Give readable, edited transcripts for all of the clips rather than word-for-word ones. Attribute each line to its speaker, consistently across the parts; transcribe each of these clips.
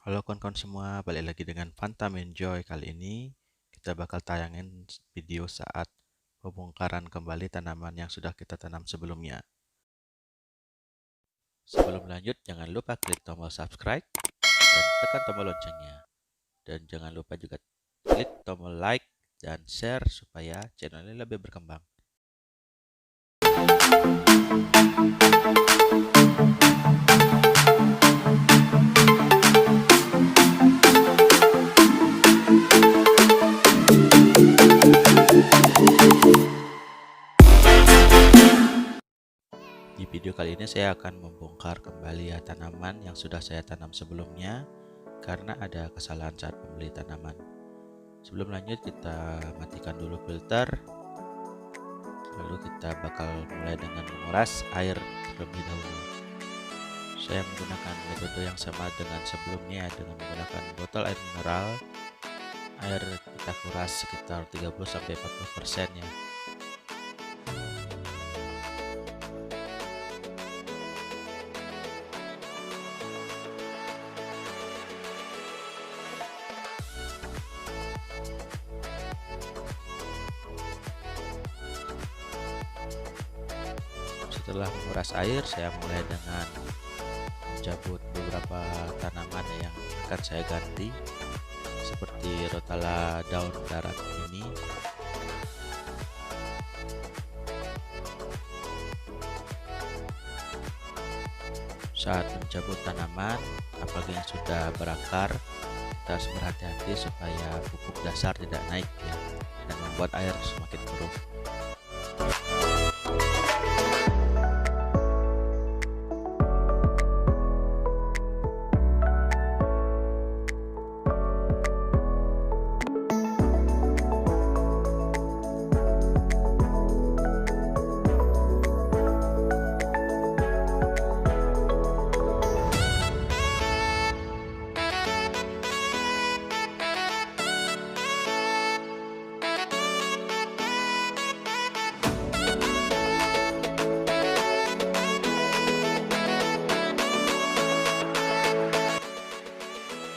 Speaker 1: Halo kawan-kawan semua, balik lagi dengan Phantom Enjoy. Kali ini kita bakal tayangin video saat pembongkaran kembali tanaman yang sudah kita tanam sebelumnya. Sebelum lanjut, jangan lupa klik tombol subscribe dan tekan tombol loncengnya. Dan jangan lupa juga klik tombol like dan share supaya channel ini lebih berkembang. Di video kali ini saya akan membongkar kembali tanaman yang sudah saya tanam sebelumnya karena ada kesalahan saat membeli tanaman. Sebelum lanjut, kita matikan dulu filter. Lalu kita bakal mulai dengan menguras air terlebih dahulu. Saya menggunakan metode yang sama dengan sebelumnya dengan menggunakan botol air mineral. Air kita kuras sekitar 30-40% ya. Setelah menguras air, saya mulai dengan mencabut beberapa tanaman yang akan saya ganti, seperti rotala daun darat ini. Saat mencabut tanaman, apalagi yang sudah berakar, kita harus berhati-hati supaya pupuk dasar tidak naik ya, dan membuat air semakin keruh.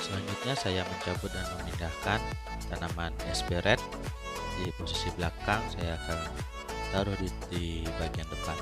Speaker 1: Selanjutnya saya mencabut dan memindahkan tanaman esperet di posisi belakang. Saya akan taruh di bagian depan.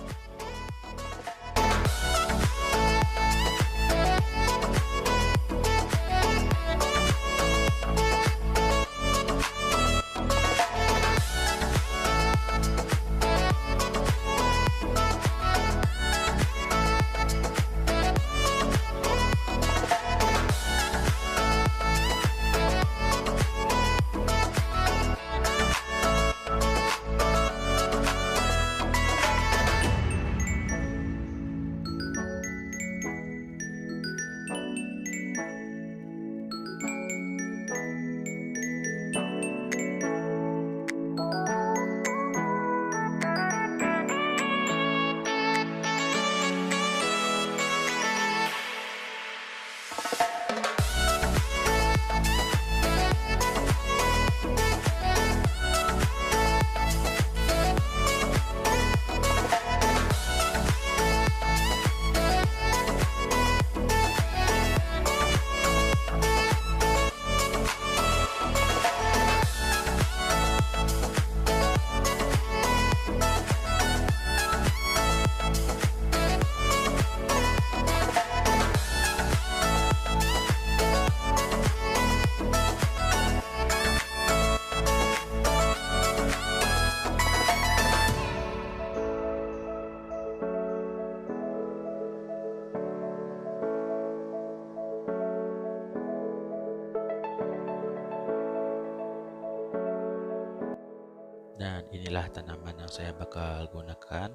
Speaker 1: Dan inilah tanaman yang saya bakal gunakan.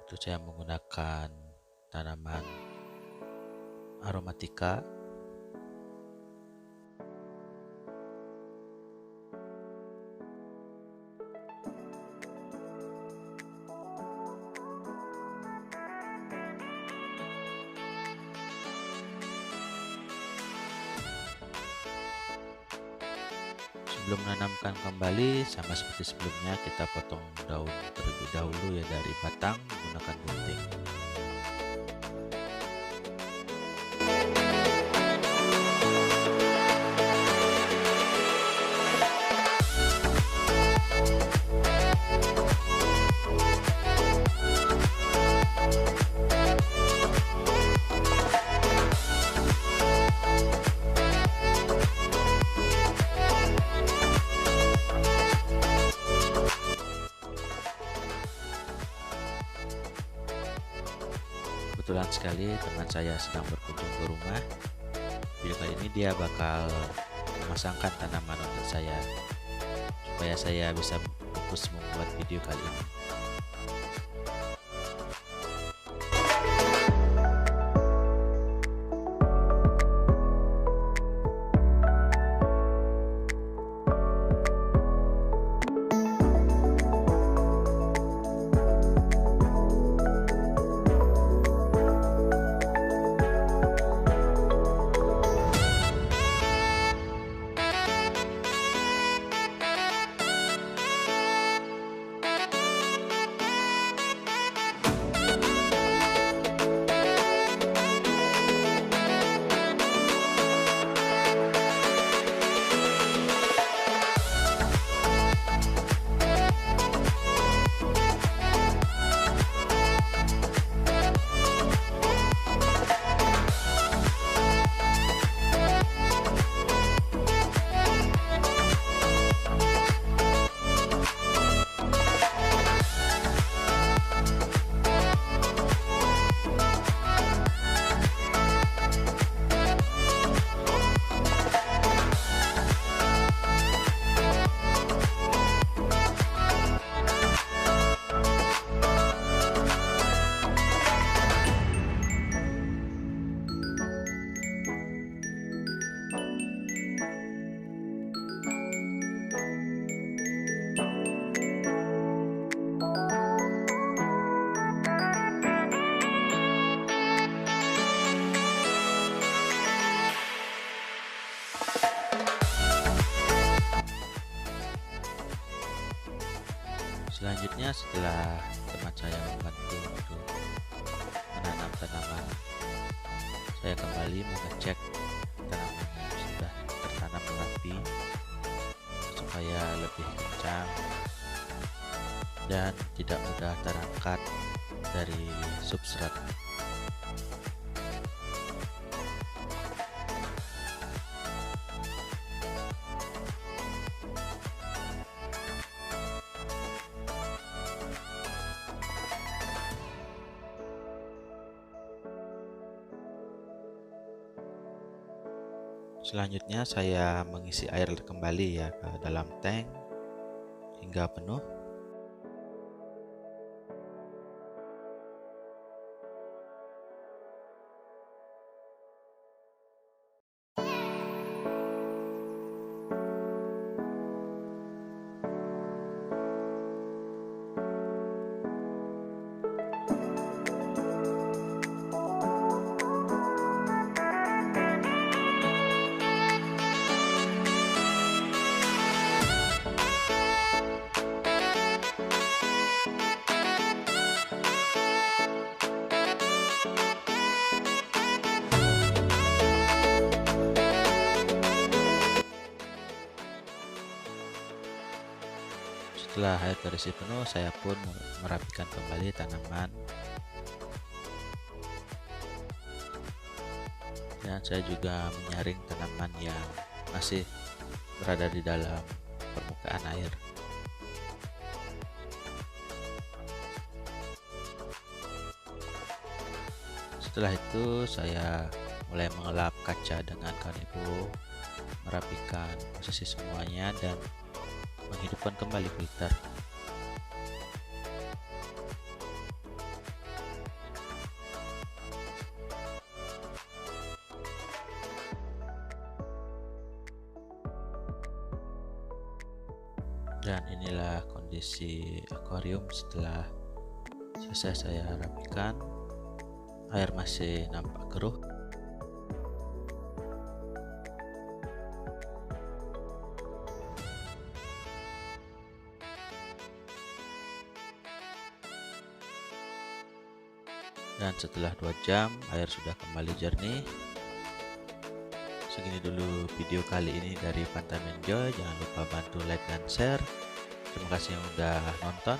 Speaker 1: Itu saya menggunakan tanaman aromatika. Sebelum menanamkan kembali, sama seperti sebelumnya, kita potong daun terlebih dahulu ya dari batang menggunakan gunting. kebetulan sekali teman saya sedang berkunjung ke rumah. Video kali ini dia bakal memasangkan tanaman untuk saya, supaya saya bisa fokus membuat video kali ini. Selanjutnya, setelah teman saya membantu untuk menanam tanaman, saya kembali mengecek tanaman yang sudah tertanam rapi supaya lebih kencang dan tidak mudah terangkat dari substrat. Selanjutnya saya mengisi air kembali ya ke dalam tank hingga penuh. Setelah air terisi penuh, saya pun merapikan kembali tanaman, dan saya juga menyaring tanaman yang masih berada di dalam permukaan air. Setelah itu saya mulai mengelap kaca dengan kanebo, merapikan posisi semuanya dan menghidupkan kembali filter. Dan inilah kondisi akuarium setelah selesai saya rapikan. Air masih nampak keruh. Dan setelah 2 jam air sudah kembali jernih. Segini dulu video kali ini dari Fantamenjoy. Jangan lupa bantu like dan share. Terima kasih yang udah nonton.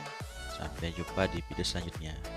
Speaker 1: Sampai jumpa di video selanjutnya.